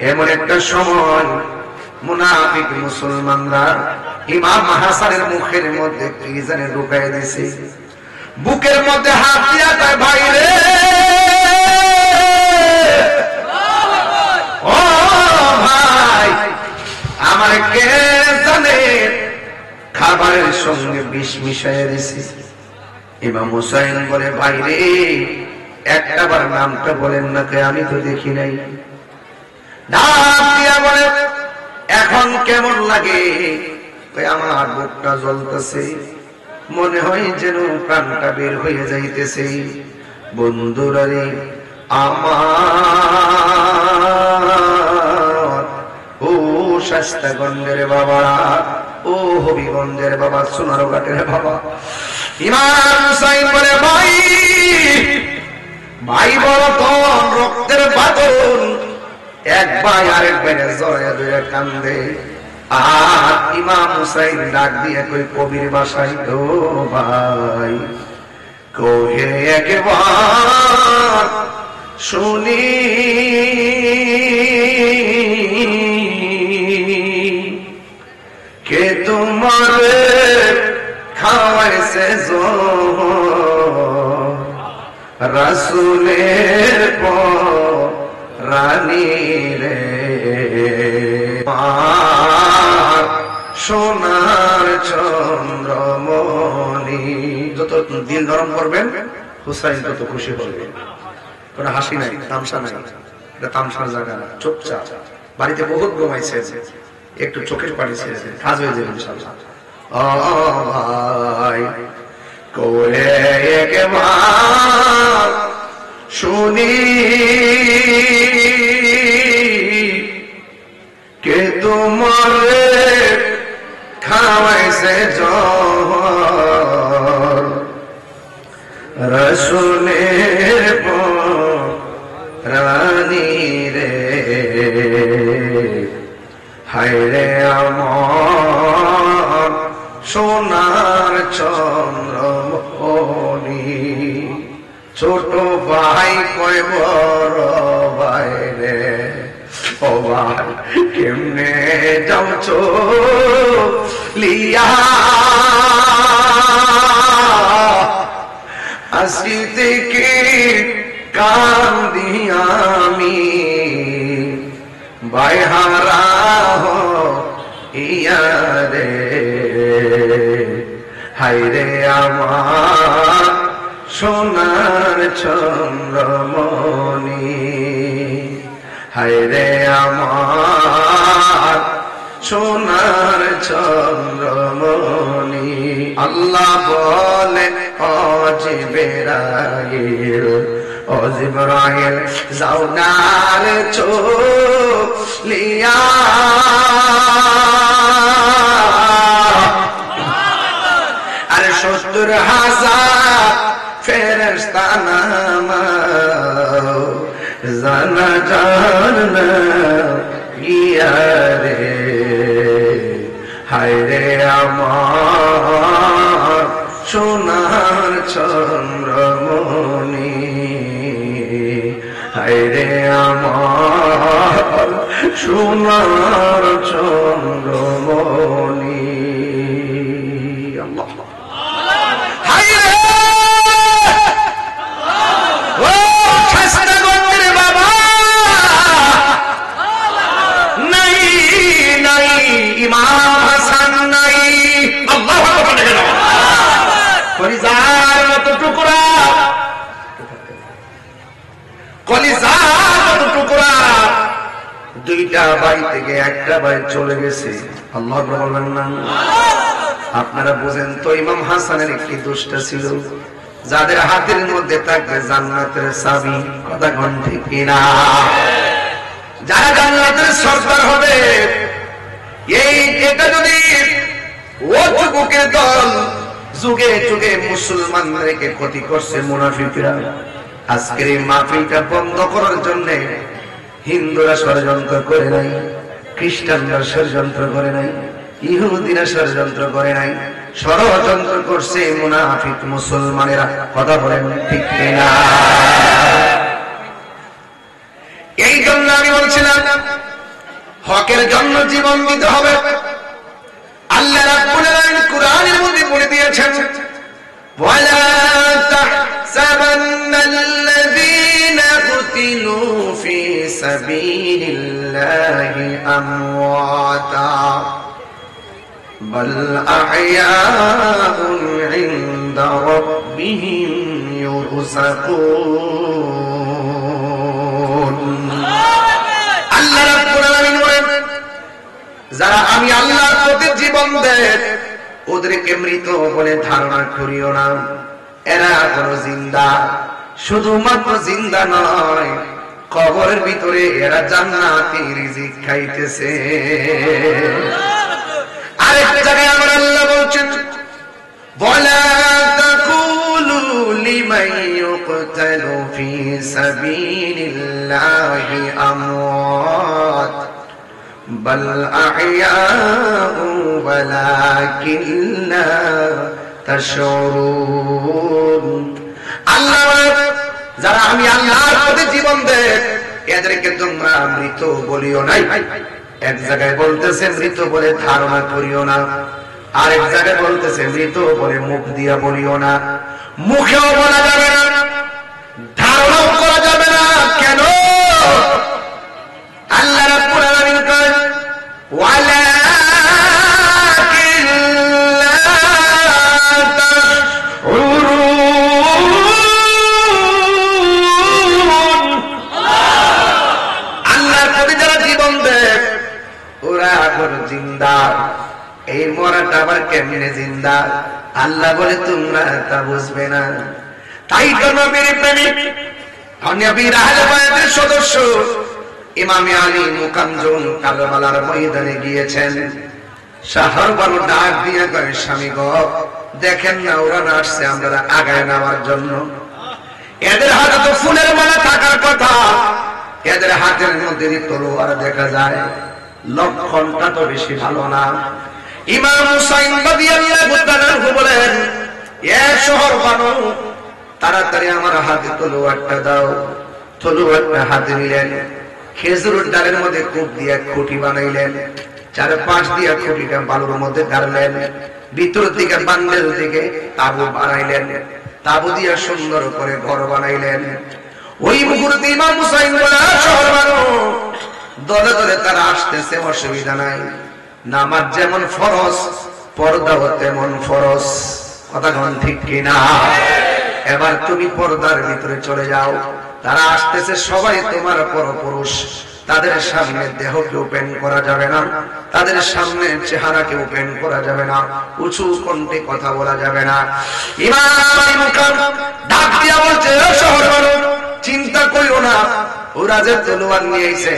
এমন একটা সময় মুনাফিক মুসলমানরা ইমাম হাসানের মুখের মধ্যে কি জানে ঢুকাই দিয়েছে। বুকের মধ্যে হাত দিয়া কয়, ভাই রে, ও ভাই, আমার কে জানে খাবারের সঙ্গে বিষ মিশাইয়া দিছে। ইমাম হুসাইন বলে, ভাই রে, একটাবার নামটা বলেন না, কে আমি তো দেখি নাই। ডাক দিয়া বলে, এখন কেমন লাগে? আমার বুকটা জ্বলতেছে, মনে হয় যেন প্রাণটা বের হয়ে যাইতেছে। বন্ধুরা রে আমার, ও শাস্তাগঞ্জের বাবা, ও হবিগঞ্জের বাবা, সোনারঘাটের বাবা, ইমাম হুসাইন বলে, ভাই ভাই বলো তো, রক্তের বাঁধন। এক ভাই আরেক ভাইয়ের জড়াইয়া ধরে কান্দে। আর ইমাম হুসাইন ডাক দিয়ে কই কবির বাসায়, ও ভাই, কহে একবার শুনি, কে তোমার খাওয়াইছে রাসূলের রানী রে, সোনার চন্দ্রমণি। যত দিল নরম করবেন হুসাইন তত খুশি হবে। কোনো হাসি নাই, তামসা নাই, এটা তামসার জায়গা না, চুপচাপ। বাড়িতে বহুত ঘুমাইছে, একটু চোখের পানি ছেড়েছে, কাজ হয়ে যাবে ইনশাআল্লাহ। ও ভাই, কোলে একবার শুনি, কে তোমার খাওয়াইছে জহর রাসূলের রানী রে, হায় রে আমার সোনার চন্দ্রমণি। ছোট ভাই কয় বড় ভাই রে, ও ভাই কেমনে যাচ্ছ লিয়া, আসি থেকে কান্দি আমি, ভাই হারা ইয়া রে, হায় রে আমার সোনার চন্দ্রমণি, হায় রে আমার সোনার চন্দ্রমণি। আল্লাহ বলে, ও জিবরাইল, ও জিবরাইল, যাও নার চলিয়া, আর ৭০,০০০ ফেরেশতা নামাও, জানা জানা ইয়া রে, হায় রে আমার সোনার চন্দ্রমণি, হায় রে আমার সোনার চন্দ্রমণি। আল্লাহ, হায় রে ও শাস্তাগঞ্জের বাবা, নাই নাই ইমাম হাসান নাই। আল্লাহু আকবার, কলিজার মতো টুকরা, কলিজার মতো টুকরা, দুইটা ভাই থেকে একটা ভাই চলে গেছে। আল্লাহু আকবার বলবেন না? আপনারা বুঝেন তো, ইমাম হাসানের একটি দুষ্ট ছিল, যাদের হাতের মধ্যে থাকবে জান্নাতের চাবি। কথা কোন ঠিক কিনা? যারা জান্নাতের সরদার হবে, এটা যদি ও যুবকের দল যুগে যুগে মুসলমানদেরকে ক্ষতি করছে মুনাফিকরা, আজকের এই মাহফিলটা বন্ধ করার জন্য হিন্দুরা ষড়যন্ত্র করে নাই, খ্রিস্টানরা ষড়যন্ত্র করে নাই, ইহুদিরা ষড়যন্ত্র করে নাই, ষড়যন্ত্র করছে মুনাফিক মুসলমানেরা। কথা বলেন ঠিক কিনা? এই জন্য আমি বলছিলাম হকের জন্য জীবন দিতে হবে। আল্লাহ রাব্বুল আলামিন কুরআনের মধ্যে বলে দিয়েছেন, ওয়ালা তাহসাবান্নাল্লাযীনা কুতিলু ফী সাবিলিল্লাহি আমওয়াতা বাল আহইয়াউন ইনদা রাব্বিহিম ইউরযাকুন। আল্লাহ রাব্বুল আলামিন বলেন, যারা আমি আল্লাহর পথে জীবন দেয় ওদেরকে মৃত বলে ধারণা করিও না। এরা কোনো জিন্দা, শুধুমাত্র জিন্দা নয়, কবরের ভিতরে এরা জান্নাতি রিজিক খাইতেছে। আরেক জায়গায় আমার আল্লাহ বলছেন, ওয়ালা তাকুলু লিমান ইউকতালু ফী সাবিলিল্লাহি আমওয়াত বাল আহইয়াউ ওয়ালাকিন লা তাশউরুন। আল্লাহ যারা আমি আল্লাহর পথে জীবন দেয় এদেরকে তোমরা মৃত বলিও নাই। এক জায়গায় বলতেছে মৃত বলে ধারণা করিও না, আরেক জায়গায় বলতেছে মৃত বলে মুখ দিয়া বলিও না। মুখেও বলা যাবে না, ধারণাও করা যাবে না। কেন? আল্লাহ রাব্বুল আলামিন কয়, ওয়ালাকিন লা তাশউরুন। আল্লাহর প্রতি যারা জীবন দেয় ওরা বড় জিন্দা। এই মরাটা আবার কেমনে জিন্দা? আল্লাহ বলে তোমরা তা বুঝবে না। তাই তো নবীর প্রেমিক নবীর আহলে বায়াতের সদস্য ইমামে আলী মুকামজুম কারবালার ময়দানে গিয়েছেন। শাহরবানু ডাক দিয়ে কয়, স্বামী গো দেখেন না ওরা আসছে আমরা আগায় নেওয়ার জন্য। এদের হাতে তো ফুলের মালা থাকার কথা, এদের হাতের মধ্যে তলোয়ার দেখা যায়। লক্ষণটা তো বেশি ভালো না। ইমাম হুসাইন রাদিয়াল্লাহু তাআলা বলেন, এ শহরবানু তাড়াতাড়ি আমার হাতে তলোয়ারটা দাও। তলোয়ারটা হাতে নিলেন, খেজুরের ডালের মধ্যে কূপ দিয়ে খুঁটি বানাইলেন, চারপাশ দিয়ে খুঁটিটা বালুর মধ্যে গাড়লেন, ভিতর দিকে বান্ডেল দিকে তাবু বানাইলেন, তাবু দিয়ে সুন্দর করে ঘর বানাইলেন। ওই মুহূর্তে ইমাম হুসাইন বলে, শহরবানু দলে দলে তারা আসতেছে, অসুবিধা নাই। নামাজ যেমন ফরজ, পর্দাও তেমন ফরজ। কথা কোন ঠিক কিনা? এবার তুমি পর্দার ভিতরে চলে যাও। তারা আসতেছে, সবাই তোমার পরপুরুষ। তাদের সামনে দেহকে ওপেন করা যাবে না, তাদের সামনে চেহারাকে ওপেন করা যাবে না, উঁচু কণ্ঠে কথা বলা যাবে না। ইমাম মুকাম ডাক দিয়া বলছে, শহরবানু চিন্তা করিও না, ওরা যে তলোয়ার নিয়ে আইছে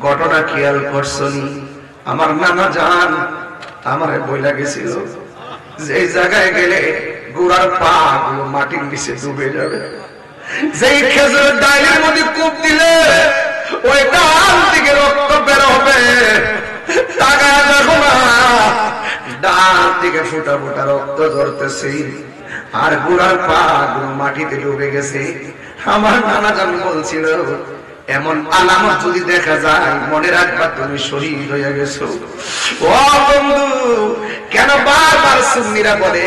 ঘটনা খেয়াল করছনি? আমার নানা জান আমারে বইলা গেছিল যে জায়গায় গেলে গোড়ার পা গুলো মাটির নিচে ডুবে যাবে, যেই খেজুরের ডালের মধ্যে কূপ দিলে ওই ডাল থেকে রক্ত বের হবে। তাকায় দেখো না, ডাল থেকে ফোঁটা ফোঁটা রক্ত ধরতেছে, আর গোড়ার পা গুলো মাটিতে ডুবে গেছে। আমার নানা জান বলছিল, এমন আলামত যদি দেখা যায় মনে রাখবা তুমি শহীদ হয়ে গেছো। ও বন্ধু, কেন বারবার সুন্নিরা বলে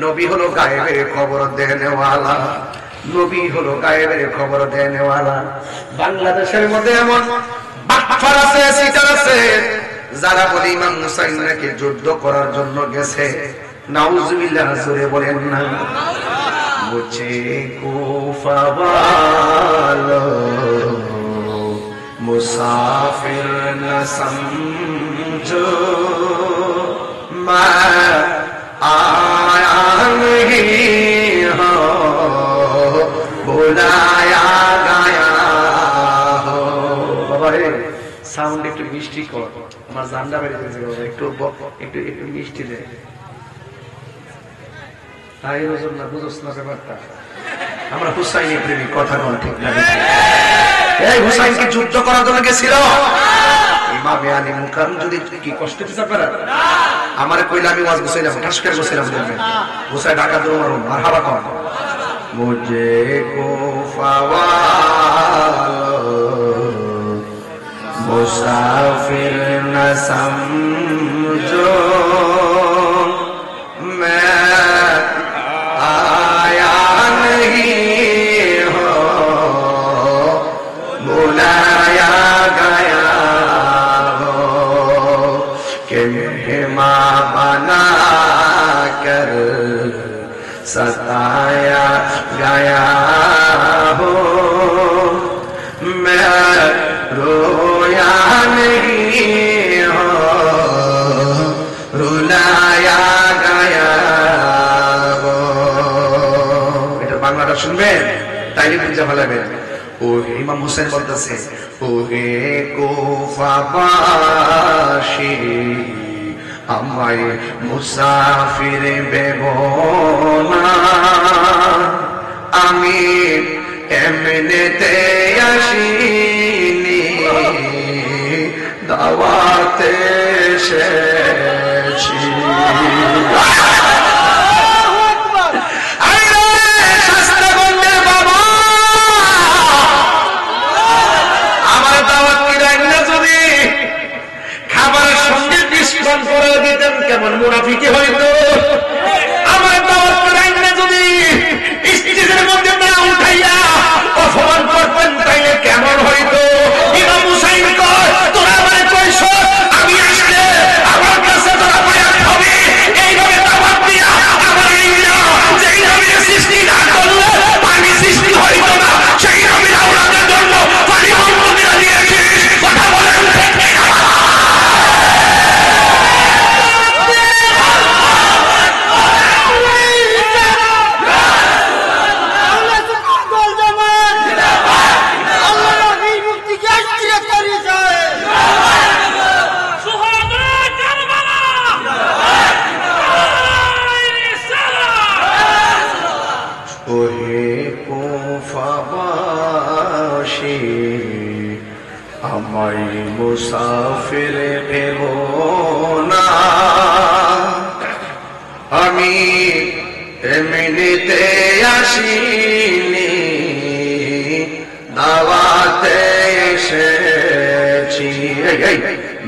নবী হলো গায়েবের খবর দেনেওয়ালা, নবী হলো গায়েবের খবর দেনেওয়ালা। বাংলাদেশের মধ্যে এমন বাটফার আছে, সিটার আছে, যারা বলে ইমাম হুসাইন নাকি যুদ্ধ করার জন্য গেছে। নাউজুবিল্লাহ, জোরে বলেন না। মুঝে কুফা वालो मुसाफिर न समझो, मैं आया नहीं हो बुलाया गया हो। बाबा रे সাউন্ড একটু মিষ্টি কর, আমার জানডা বেরিয়ে গেছে, একটু একটু একটু মিষ্টি দে। তাই বুঝুন না, বুঝোস না ব্যাপারটা। আমরা হুসাইনি প্রেমিক, কথা কোন ঠিক না? এই হুসাইন কি যুদ্ধ করার জন্য গেছিল? ইমামে আলী মুকাম যদি কি কষ্ট দিতে পারে আমারে কইলে আমি ওয়াজ গুছাইলাম, ঠাস করে গুছাইলাম, দেখবেন গুছাই ঢাকা দৌড় মারুন, মারহাবা কর। মুঝে কুফা वालो मुसाफिर न समझो मैं आया नहीं हो बुलाया गया हो कि मेहमान बना कर सताया गया हो मैं रोया नहीं हो रुलाया गया हो। এটা বাংলাটা শুনবেন তাইলে বুঝতে পারবেন। ও ইমাম হোসেন বলতেছে ও হে কুফাবাসী আমায় মুসাফির ভেবো না আমি এমনিতে আসিনি দাওয়াতে এসেছি। আমার দাওয়াত কি রাখলে যদি খাবারের সঙ্গে মিশ্রণ করে দিতেন কেমন মুনাফিকি হইতো। আমার দাওয়াত কি রাখলে যদি স্টেজের মধ্যে না উঠাইয়া অপমান করতেন তাইলে কেমন হইতো। ইমাম হুসাইন কয় তোরা আমারে কইছ আমি আসলে আমার কাছে তোরা বয়ান হবে এইভাবে দাওয়াত দিয়া আমার এই না যেই নবীর সৃষ্টি না করলে পানি সৃষ্টি হইতো না সেই নবীর আওলাদের জন্য পানি বন্ধ করে দিয়েছিস। কথা বলেন ঠিক না? আমায় মুসাফির ভেবো না আমি এমনিতে আসিনি দাওয়াতে এসেছি।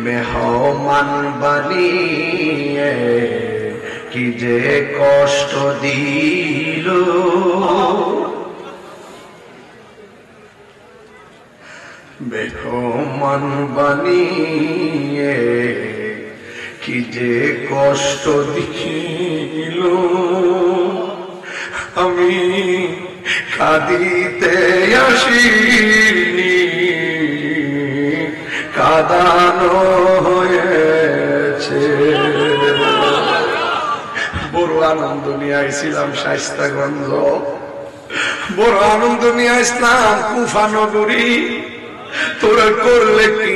মেহমান বানিয়ে কি যে কষ্ট দিল মেহমান বানিয়ে কি যে কষ্ট দিল আমি কাঁদিতে আসিনি কাঁদানো হয়েছে। বড় আনন্দ নিয়ে আইছিলাম শায়েস্তাগঞ্জ, বড় আনন্দ নিয়ে আসলাম কুফা নগরী। তোরা করলে কি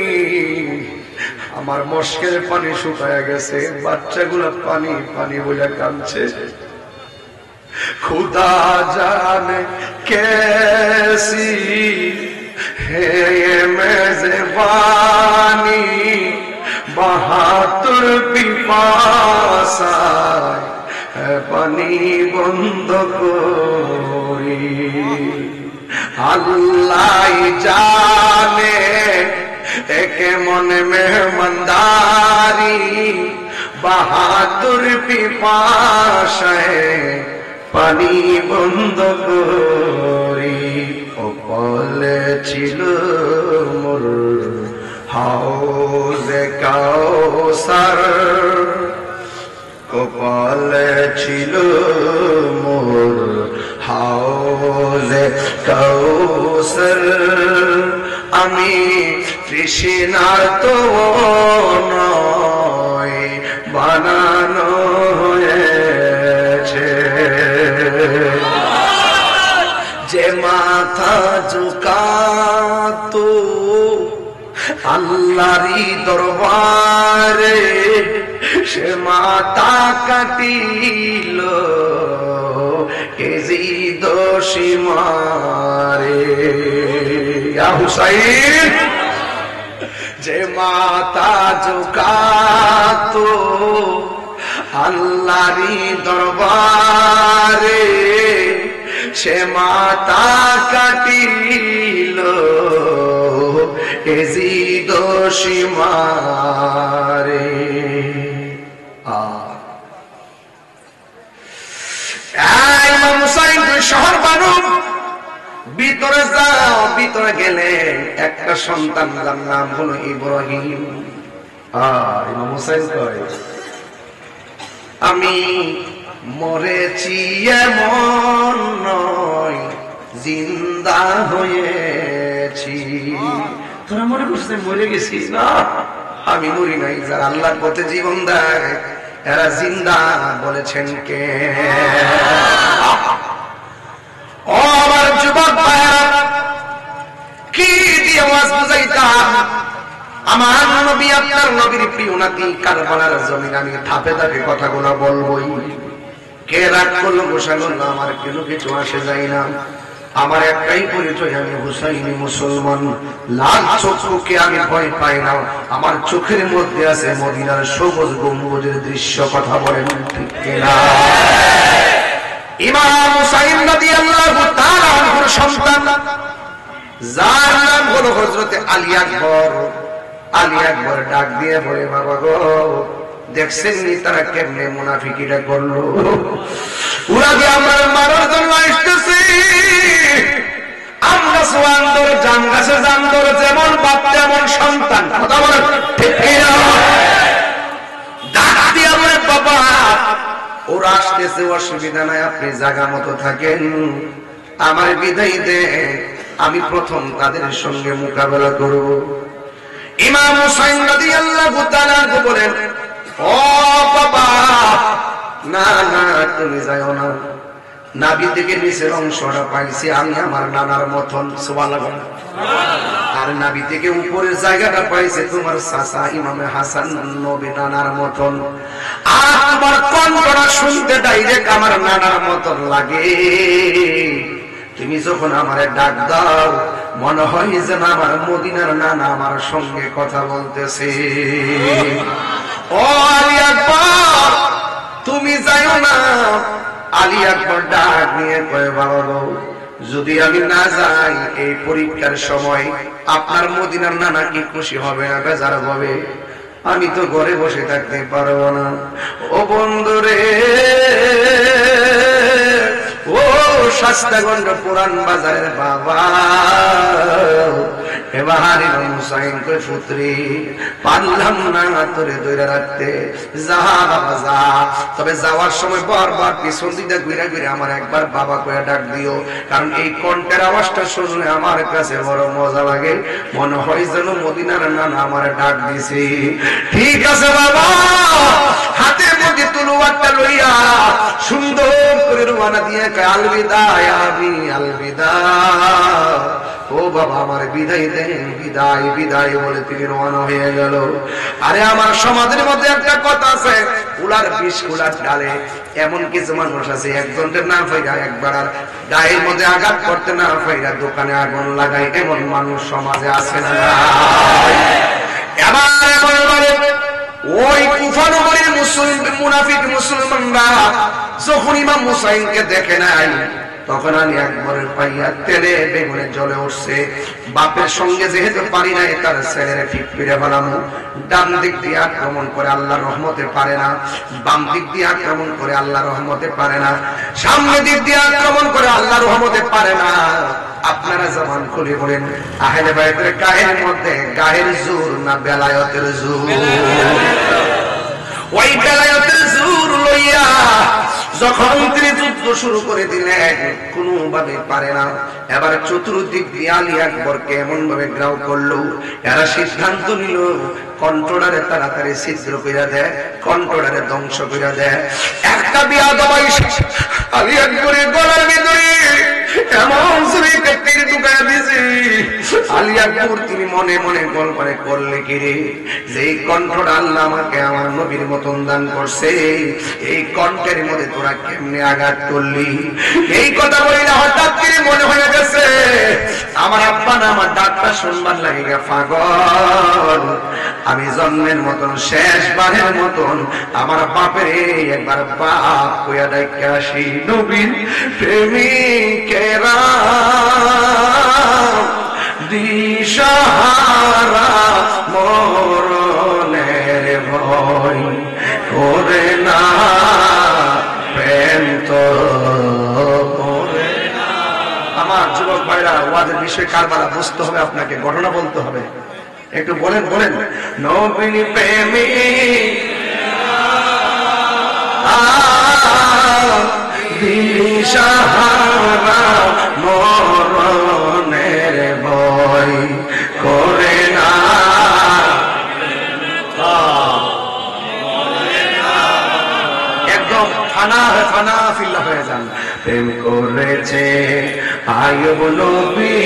আমার মস্কের পানি শুকায়া গেছে, বাচ্চাগুলা পানি পানি বলে কাঁদছে। खुदा जाने कैसी है ये मेज़बानी बहादुर पिपासा है पानी बंद कोई अल्लाह जाने एक मन मेहमानदारी बहादुर पिपासा है পানি বন্ধ করি কপালে ছিল মোর হাউজে কাউসার কপালে ছিল মোর হাউজে কাউসার আমি তৃষ্ণার্ত নয় বানানো যে মাথা ঝুকাতো আল্লাহরই দরবারে সে মাথা কাটিল এজিদ সীমারে ইয়া হুসাইন যে মাথা ঝুকাতো আল্লাহরই দরবারে সে মাথা কাটিল এজিদ সীমারে। ইমাম হুসাইন তুই শহর বানু, ভিতরে যাও। ভিতরে গেলে একটা সন্তান, যার নাম হলো ইব্রাহিম। ইমাম হুসাইন কয়, আমি মরেছি এমন নয়, জিন্দা হয়েছি। তোরা মনে করছিস মরে গেছি? না, আমি মরি নাই। যারা আল্লাহর পথে জীবন দেয় এরা জিন্দা বলেছেন কে? ও আমার যুবক ভাইরা, কি দিয়ে ওয়াজ বুঝাইতাম? আমার নবী আপনার নবীর প্রিয় নাতি, কারবালার জমিন আমি ধাপে ধাপে কথাগুলো বলবোই। কে রাগ করলো গোসা করলো আমার কেন কিছু আসে যায় না। আমার একটাই পরিচয়, আমি হুসাইনি মুসলমান। লাল চক্ষুকে আমি ভয় পাই না। আমার চোখের মধ্যে আছে মদিনার সবুজ গম্বুজের দৃশ্য। কথা বলেন ঠিক কিনা? ইমাম হুসাইন রাদিয়াল্লাহু তাআলা আনহুর সন্তান, যার নাম হলো হযরতে আলী আকবর। আলী আকবর ডাক দিয়ে বলে, বাবা গো, দেখছেন নি তারা কেমনে মুনাফিকিটা করলো? ওরা যে আমার মারার জন্য আসতেছে। আমরা সোয়ান্দর জাম গাছে জামদর, যেমন বাপ তেমন সন্তান। কথা বলেন ঠিক কিনা? ডাক দিয়ে বলে, বাবা ওরা আসতেছে, অসুবিধা নাই, আপনি জায়গা মতো থাকেন, আমার বিদায় দেন, আমি প্রথম তাদের সঙ্গে মোকাবেলা করব। ইমাম হুসাইন রাদিয়াল্লাহু তাআলা বলেন, ও বাবা, না না, তুমি যাও না। নাভি থেকে নিচের অংশটা পাইছি আমি আমার নানার মতন। সুবহানাল্লাহ। আর নাভি থেকে উপরের জায়গাটা পাইছে তোমার চাচা ইমামে হাসান নবী নানার মতন। আর তোমার কণ্ঠটা শুনতে ডাইরেক্ট আমার নানার মতন লাগে। তুমি যখন আমারে ডাক দাও, মনে হয় যেন আমার মদিনার নানা আমার সঙ্গে কথা বলতেছে। ও আলী আকবর, তুমি যাও না। আলী আকবর ডাক নিয়ে কয়, বাবা গো, যদি আমি না যাই এই পরীক্ষার সময় আপনার মদিনার নানা কি খুশি হবে না বেজার হবে? আমি তো ঘরে বসে থাকতে পারবো না। ও বন্ধুরে, ও শাস্তাগঞ্জ পুরান বাজারের বাবা, এবার ইমাম হুসাইন কই, পুত্রী পারলাম না তোরে ধরে রাখতে, যা বাবা যা। তবে যাওয়ার সময় বারবার পিছন দিকে ঘুরে ঘুরে আমার একবার বাবা কয়ে ডাক দিও, কারণ এই কণ্ঠের আওয়াজটা শুনলে আমার কাছে বড় মজা লাগে, মনে হয় যেন মদিনার নানা আমার ডাক দিছে। ঠিক আছে বাবা। হাতের মধ্যে তলোয়ারটা লইয়া সুন্দর করে রওনা দিয়ে কয়, আলবিদা আমি আলবিদা। ও বাবা, আমার বিদায় দেন, বিদায় বিদায় বলে তিনি রওনা হয়ে গেল। আরে আমার সমাজের মধ্যে একটা কথা আছে, কুলার বিষ কুলার ডালে। এমন কিছু মানুষ আছে, একজনের না পাইরা একবার আর গায়ের মধ্যে আঘাত করতে না পাইরা দোকানে আগুন লাগায়, এমন মানুষ সমাজে আছে না? এবার এমন বলে, ওই কুফা নগরীর মুনাফিক মুসলমানরা যখন ইমাম হুসাইনকে দেখে নাই, তখন আমি একবারের পাইয়া তেলে বেগুনে জ্বলে উঠছে। বাপের সঙ্গে যেহেতু পারি নাই, তার ছেলেরা ঠিক ফিরে ফেলামো। ডান দিক দিয়ে আক্রমণ করে আল্লাহ রহমতে পারে না, বাম দিক দিয়ে আক্রমণ করে আল্লাহ রহমতে পারে না, সামনে দিক দিয়ে আক্রমণ করে আল্লাহ রহমতে পারে না। আপনারা জবান খুলে বলেন, আহলে বাইতের গায়ের মধ্যে গায়ের জোর না বেলায়েতের জোর? ওই বেলায়েতের জোর লইয়া যখন তিনি যুদ্ধ শুরু করে দিলেন, কোনোভাবে পারে না। এবার চতুর্দিক দিয়ে আলী আকবরকে এমন ভাবে গ্রাউ করলো, এরা সিদ্ধান্ত নিল কন্ট্রোলারে তাড়াতাড়ি ছিদ্র করে দেয়, কন্ট্রোলারে ধ্বংস করে দেয়। একটা বিয়া দবাই আলী আকবরের গলার ভিতরে এমন শরীরে তীর ঢুকায় দিয়েছে। আলী আকবর তিনি মনে মনে কল্পনা করলে কি রে, যে এই কণ্ঠটা আল্লাহ আমাকে আমার নবীর মতন দান করছে, এই কণ্ঠের মধ্যে তোরা কেমনে আঘাত করলি? এই কথা বলি না, হঠাৎ করে মনে হয়ে গেছে আমার আব্বা না আমার ডাকটা শুনবার লাগে গে পাগল। আমি জন্মের মতন শেষবারের মতন আমার বাপের একবার বাপ কইয়া ডাইকা আসি। নবীর প্রেমিকেরা দিশাহারা মরণের ভয় করে না প্রেম তো করে না। আমার যুবক ভাইরা, ওয়াদের বিষয় কারবালা বুঝতে হবে, আপনাকে ঘটনা বলতে হবে। একটু বলেন নবীর প্রেমী দিশাহারা মরণের ভয় করে না। একদম ফানা ফিল্লা হয়ে যান। প্রেম করেছে আয়ুব নবী,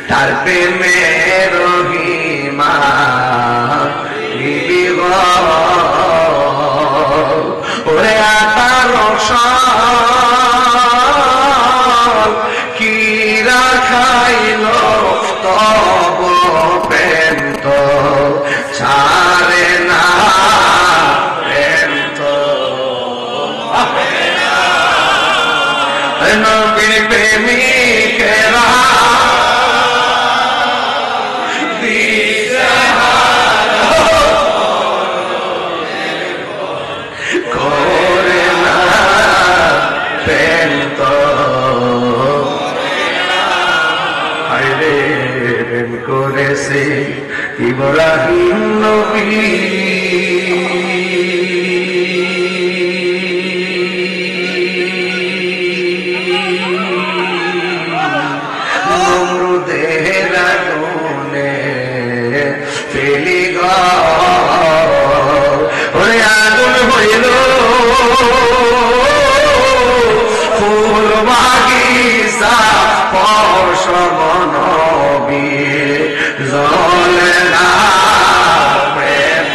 তার প্রেমের রহিমা ওরে আতার কি রাখাইল তব প্রেম তো ছাড়ে না, প্রেম তো নবীর প্রেমিকেরা করে না প্রেম তো। আরে প্রেম করেছে ইব্রাহিম নবী, নমরুদের আগুনে ফেলি ওরে আগুন হইল ফুল বাগিচা পশম নবীর জলে না প্রেম।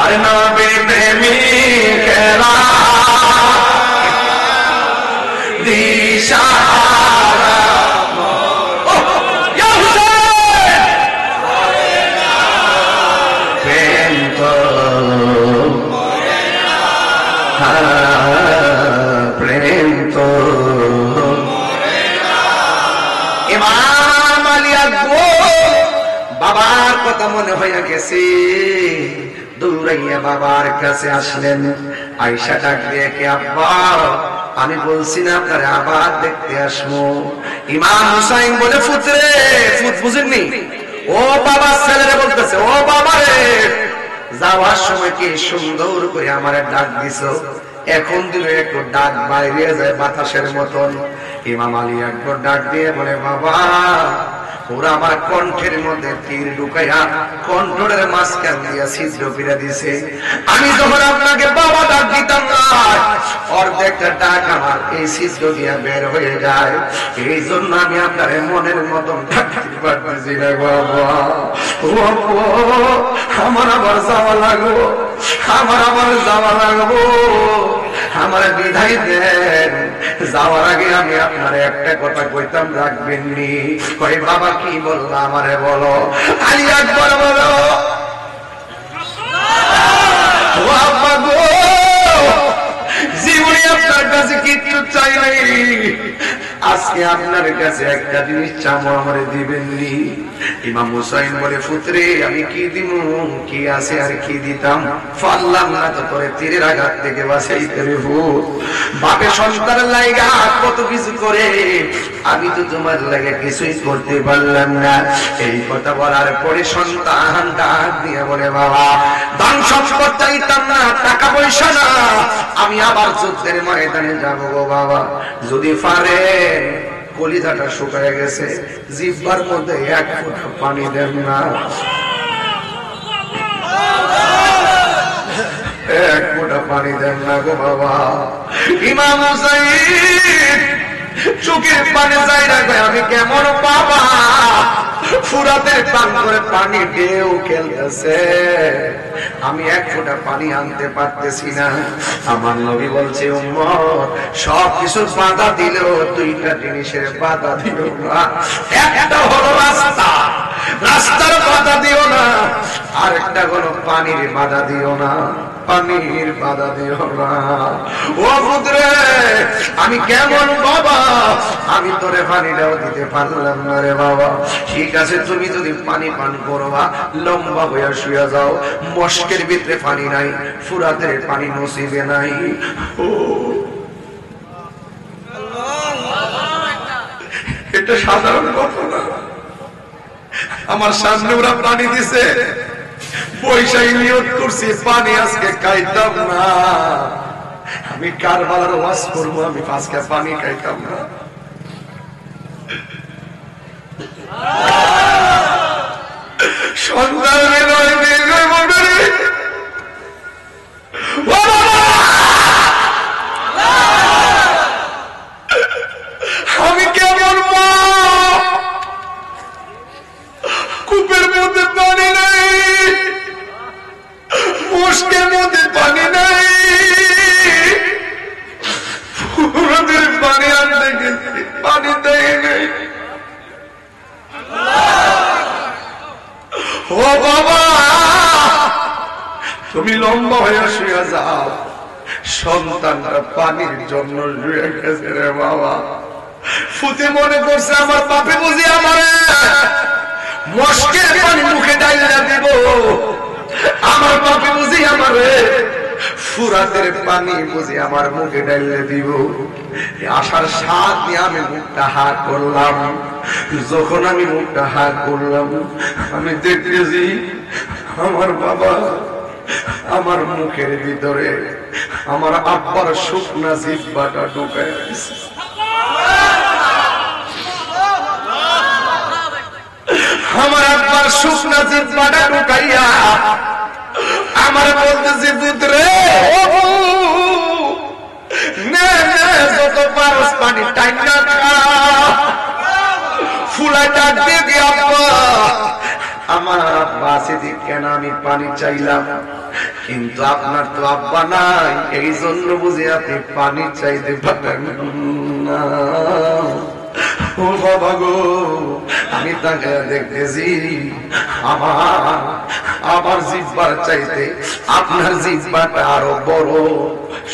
আরে নবী প্রেমিকেরা দিশাহারা প্রেম তো প্রেম তো। ইমাম আলী আকবর বাবার কথা মনে হইয়া গেছে, দৌড়াইয়া বাবার কাছে আসলেন। আয়েশা ডাক দিয়ে, কে আব্বা, আমি বলছি না আপনার আবার দেখতে আসবো। ইমাম হুসাইন বলে, ফুতরে, ফুত বুঝেননি? ও বাবা ছেলেরে বলতেছে, ও বাবা রে, যাওয়ার সময় কি সুন্দর করে আমার ডাক দিছ, এখন দিলে একটু ডাক বাইরে যায় বাতাসের মতন। ইমাম আলী একবার ডাক দিয়ে বলে, বাবা, ওরা আমার কণ্ঠের মধ্যে তীর ঢুকাইয়া কণ্ঠের মাঝখান দিয়া ছিদ্র ফিরে দিছে। আমি যখন আপনাকে বাবা ডাক দিতাম না, অর্ধেকটা ডাক আমার এই ছিদ্র দিয়া বের হয়ে যায়। এই জন্য আমি আপনার মনের মতন ডাকতে পারতেছি না বাবা। আমার আবার যাওয়া লাগবো, আমার আবার যাওয়া লাগবো, আমার বিদায় দেন। যাওয়ার আগে আমি আপনার একটা কথা কইতাম, রাখবেন নি? কই বাবা কি বললো আমারে বলো। আলী আকবর বলো, জীবনে আপনার কাছে কিচ্ছু চাই নাই, আজকে আপনার কাছে একটা জিনিস চাবো, আমারে দিবেন নি? ইমাম হুসাইন বলে, পুত্রে আমি কি দিব, কি আছে আর কি দিতাম, পারলাম না তো তোরে তীরের আঘাত থেকে বাঁচাইতে রে ভূত। বাপে সন্তানের লাগা কত কিছু করে, আমি তো তোমার লাগে কিছুই করতে পারলাম না। এই কথা বলার পরে সন্তান ডাক দিয়ে বলে, বাবা ধন সম্পদ চাইতাম না, টাকা পয়সা না, আমি আবার যুদ্ধের ময়দানে যাবো গো বাবা। যদি পারে, কলিজাটা শুকায় গেছে, জিহ্বার মধ্যে এক ফোঁটা পানি দেন না, এক ফোঁটা পানি দেন না গো বাবা। ইমাম হুসাইন চোখের পানি যাই রাখবে, আমি কেমন বাবা, ফুরাতের টান করে পানি ঢেউ খেলতেছে, আমি এক ফোঁটা পানি আনতে পারতেছি না। আমার নবী বলছে, উম্মত সব কিছু বাধা দিল, দুইটা জিনিসের বাধা দিল না, একটা হলো রাস্তা, রাস্তার বাধা দিও না, আরেকটা হলো পানির বাধা দিও না, পানির বাধা দিও না। ও পুত্রে, আমি কেমন বাবা, আমি তোরে পানিটাও দিতে পারলাম না রে বাবা। ঠিক আছে, তুমি যদি পানি পান করবা, লম্বা হইয়া শুয়ে যাও। মস্কের ভিতরে পানি নাই, ফুরাতের পানি নসিবে নাই। ও এটা সাধারণ কথা না। আমার সামনে ওরা পানি দিছে, পয়সাই নিয়ত করছি পানি আজকে খাইতাম না। আমি কারবালার ওয়াজ করবো, আমি আজকে পানি খাইতাম না। সন্তান আমি কেমন মা, কূপের মধ্যে পানি নাই, মস্কের মধ্যে পানি নাই, পুরোদের পানি আনতে গেছি, পানি দেয় নাই। ও বাবা, তুমি লম্বা হয়ে শুয়ে যাও, সন্তানরা পানির জন্য শুয়ে গেছে রে বাবা। ফুতে মনে করছে আমার বাপে বুঝি আমার মস্কের পানি মুখে ডাইলা দেব, আমার বাপে বুঝি আমার ফুরাতের পানি বুঝি আমার মুখে ডাইলে দিব। আশার স্বাদ নিয়ে আমি মুখটা হা করলাম। যখন আমি মুখটা হা করলাম, আমি দেখতেছি আমার বাবা আমার মুখের ভিতরে আমার আব্বার শুকনা জিহ্বাটা ঢুকায় দিয়েছে। আমার আব্বার শুকনা জিহ্বাটা ঢুকাইয়া আমার বলতেছে, পুত্রে যত পারস পানি টাইনা খা। ফুলাই ডাক দিয়ে দি, আব্বা আমার আব্বা আছে কেন আমি পানি চাইলাম, কিন্তু আপনার তো আব্বা নাই, এই জন্য বুঝি আপনি পানি চাইতে পারেন না। ও বাবা গো, আমি তাকে দেখতেছি আমার জিহ্বার চাইতে আপনার জিহ্বাটা আরো বড়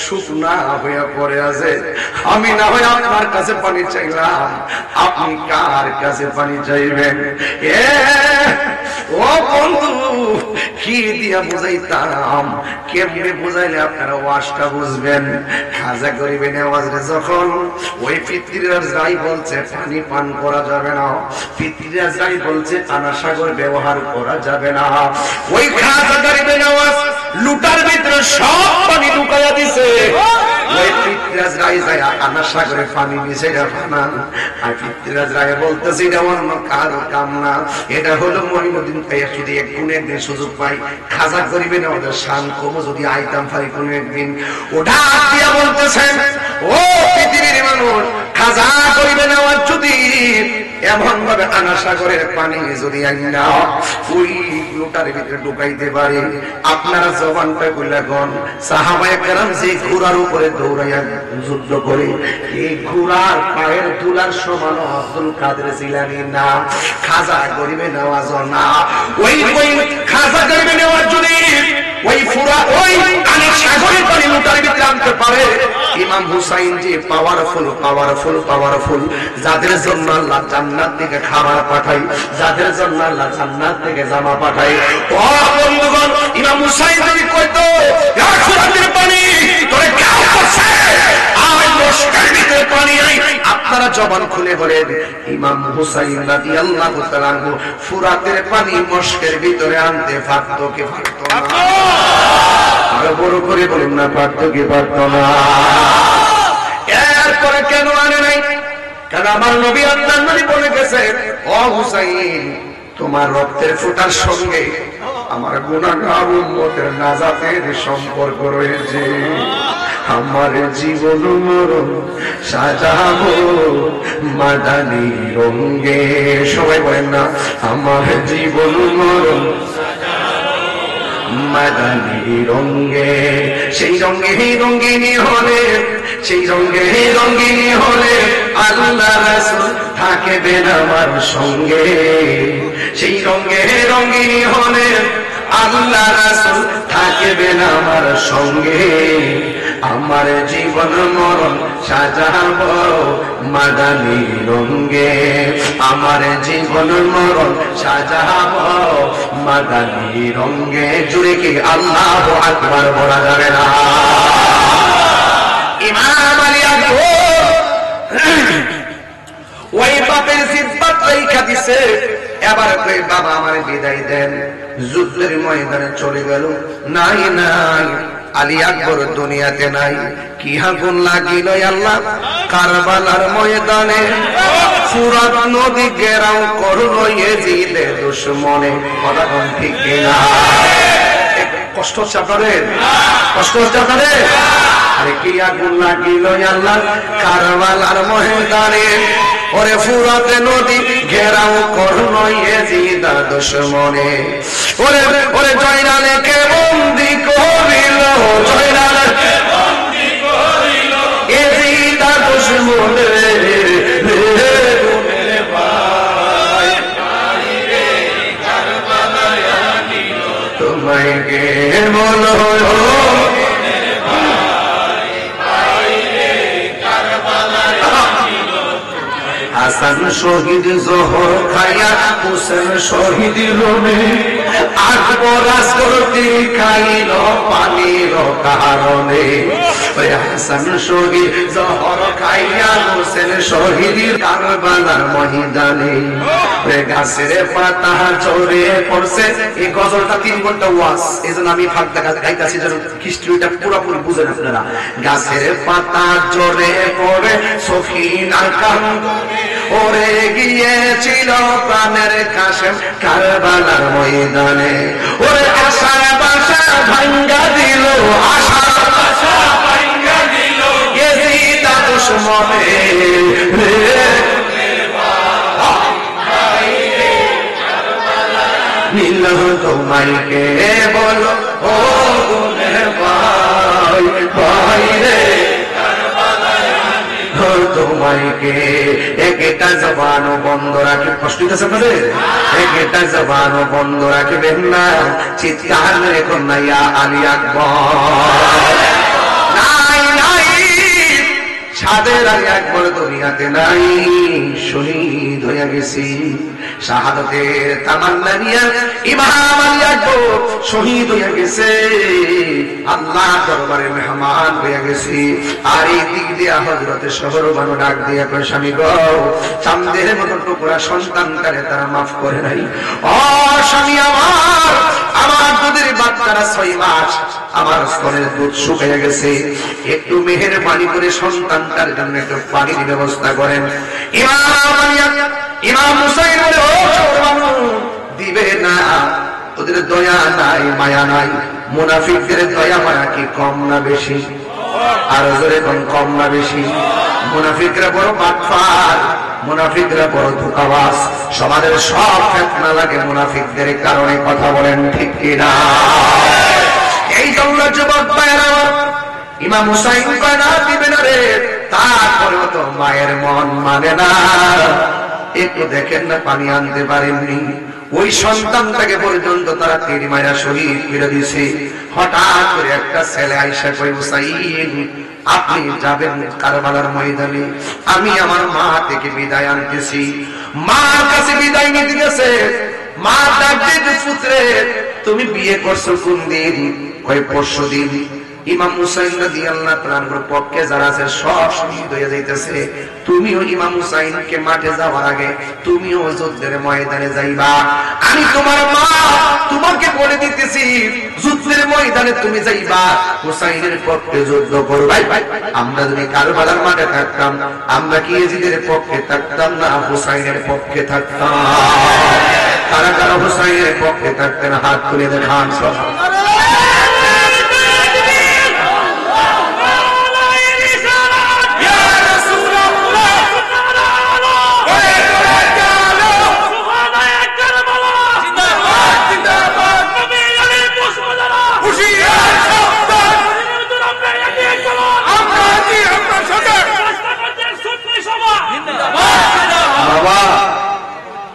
শুকনা হইয়া পড়ে আছে। আমি না হয় আপনার কাছে পানি চাইলাম, আপনি কার কাছে পানি চাইবেন? ও বন্ধু, কি দিয়া বুঝাইতাম, কেমনে বুঝাইলে আপনারা ওয়াজটা বুঝবেন? খাজা গরিবের আওয়াজে যখন ওই পিতৃরা যাই বলছে পানি পান করা যাবে না, পিতৃরা যাই বলছে আনা সাগর ব্যবহার করা যাবে না, ওই খাজা গরিবের আওয়াজ লুটার ভিতরে সব পানি ঢুকাইয়া দিছে। ওই পিতৃরাজ রায় যায় আনা সাগরে পানি মিশে বানান, আর পিতৃরাজ রায় বলতেছে এটা অন্য কারো কাম না, এটা হলো মহিনুদ্দিন খাইয়া যদি একদিন একদিন সুযোগ পাই খাজা করিবে না, ওদের শান কমো যদি আইতাম পারি কোন একদিন। ওটা দিয়া বলতেছেন, ও পৃথিবীর মানুষ, খাজা করিবে না যদি এমন ভাবে আনা সাগরের পানি যদি আইনা ওই লোটার ভিতরে ঢুকাইতে পারে, আপনারা জবানটা কইলা গন সাহাবায়ে কেরাম যে ঘোড়ার উপরে দৌড়াইয়া যুদ্ধ করে, এই ঘোড়ার পায়ের ধুলার সমান আব্দুল কাদের জিলানী না, খাজা গরিবে নেওয়াজ না। ওই খাজা গরিবে নেওয়াজ যদি ওই ফুরা ওই আনা সাগরের পানি লোটার ভিতরে আনতে পারে, ইমাম হুসাইন যে পাওয়ারফুল, যাদের জন্য আল্লাহ জান্নাত থেকে খাবার পাঠাই, যাদের জন্য আল্লাহ জান্নাত থেকে জামা পাঠাই, ও বন্ধুগণ, ইমাম হুসাইন যদি কইতো ফুরাতের পানি তোরে কেউ করছে, আর মস্কের ভিতরে পানি নাই, আপনারা জবান খুলে বলেন ইমাম হুসাইন রাদিয়াল্লাহু তাআলা ফুরাতের পানি মস্কের ভিতরে আনতে পারত কি পারত না? আরো বড় করে বলুন না, পারত কি পারত না? এরপরে কেন আনে নাই? কারণ আমার নবী আল্লাহর নবী বলে গেছে, ও হুসাইন তোমার রক্তের ফোঁটার সঙ্গে আমার গুনাহগার উম্মতের নাজাতের সম্পর্ক রয়েছে। আমার জীবন মরণ সাজাবো মাদানী রঙে, সবাই বলেন না, আমার জীবন মরণ মাদানী রঙে, সেই রঙে রঙিনী হলে, সেই রঙে রঙিনী হলে আল্লাহ রাসূল থাকবেন আমার সঙ্গে, সেই রঙে রঙিনী হলে আল্লাহ রাসূল থাকবেন আমার সঙ্গে। আমার জীবন মরণ সাজাবো মাদানী রঙে, আমার জীবন মরণ সাজাবো মাদানী রঙে। জুড়ে কি আল্লাহু আকবার বলা যাবে না? ইমাম আলী আকবর ওই বাপের সিফাত রেখা দিছে। এবার কই বাবা আমার বিদায় দেন। যুদ্ধের ময়দানে চলে গেল। নাই নাই আলী আকবর দুনিয়াতে নাই। কি আগুন লাগিল আল্লাহ কারবালার ময়দানে। ফুরাত নদী ঘেরাও করলো ইয়াজিদের দুশমনে। কথা কোন ঠিক কিনা? কষ্ট হচ্ছে আপনাদের? কষ্ট হচ্ছে আপনাদের? আরে কি আগুন লাগিল আল্লাহ কারবালার ময়দানে। ওরে ফুরাত নদী ঘেরাও করলো ইয়াজিদের দুশমনে। ওরে ওরে জয়নালকে বন্দী করিল, জয়নালকে বন্দী করিল ইয়াজিদের দুশমনে। তোমায় কে বলো হাসান শহীদ জোহর খাইয়া হুসেন শহীদ রোমে। আকবর আসগরতি খাইল পানির কারণে। হাসান শহীদ জোহর খাইয়া হুসেন শহীদ কারবালার ময়দানে। গাছের পাতা চড়ে পড়ছে। এই গজলটা 3 ঘন্টা ওয়াজ, এই জন্য আমি ফাঁক গাইতেছি যেন হিস্ট্রিটা পুরোপুরি বুঝেন আপনারা। গাছের পাতা চড়ে পড়ে সফিনার কান্দনে। ওরে গিয়েছিল প্রাণের কাশেম কারবালার ময়দানে। ওরে আশার বাসা ভাঙ্গা দিল, আশার বাসা ভাঙ্গা দিল ইয়াজিদের দুশমনে। নীল তোমায় কে বলো ও গুনে ভাই, ভাই রে তোমায় কে। একটা জবান বন্ধ রাখে, কষ্ট হইতেছে আপনাদের? একটা জবান বন্ধ রাখবেন না, চিৎকার রেখো না ইয়া আলী আকবর। নাই নাই সাদের আলী আকবর দুনিয়াতে নাই, শহীদ হয়ে গেছি। শাহাদাতের তামান্না নিয়ে ইমাম আলী আকবর শহীদ হয়ে গেছে। আল্লাহ দরবারে মেহমান হয়ে গেছি। আর এই দিক দিয়ে হযরতে শহর বানু ডাক দিয়ে কয় স্বামী গো, চাঁদের মতো টুকরা সন্তানটারে তারা মাফ করে নাই। ও স্বামী আমার, আমার দুধের বাচ্চারা 6 মাস, আমার স্তনের দুধ শুকিয়ে গেছে। একটু মেহেরবানি করে সন্তানটার জন্য একটু পানির ব্যবস্থা করেন। ইমাম হুসাইন বলে ও দিবে না, ওদের দয়া নাই মায়া নাই। মুনাফিকদের দয়া মায়া কি কম না বেশি? আর জোরে কম না বেশি? মুনাফিকরা বড় বাটপার, মুনাফিকরা বড় ধোঁকাবাজ। সমাজের সব ফিতনা লাগে মুনাফিকদের কারণে। কথা বলেন ঠিক কিনা? এই জন্য যুবক ভাইরা ইমাম হুসাইন কয় না দিবে না রে। তারপরেও তো মায়ের মন মানে না। একটু দেখেন না পানি আনতে পারেননি। ওই সন্তানটাকে পর্যন্ত তারা তীর মাইরা শহীদ করে দিয়েছে। হঠাৎ করে একটা ছেলে আইসা কয় হুসাইন আপনি যাবেন কারবালার ময়দানে, আমি আমার মা থেকে বিদায় আনতেছি। মার কাছে বিদায় নিতে গেছে। মা ডাক দিয়ে পুত্রে তুমি বিয়ে করছো কোন দিন? কয় পরশু দিন। ইমাম হুসাইন রাদিয়াল্লাহু তাআলার পক্ষে যারা আছে সব শহীদ হয়ে যাইতেছে। তুমিও ইমাম হুসাইনকে মাঠে যাওয়ার আগে তুমিও যুদ্ধের ময়দানে যাইবা। আমি তোমার মা তোমাকে বলে দিতেছি যুদ্ধের ময়দানে তুমি যাইবা, হুসাইনের পক্ষে যুদ্ধ করবা। আমরা যদি কারবালার মাঠে থাকতাম আমরা কি ইয়াজিদের পক্ষে থাকতাম না হুসাইনের পক্ষে থাকতাম? কারা কারা হুসাইনের পক্ষে থাকতেন হাত তুলে দেখান সব।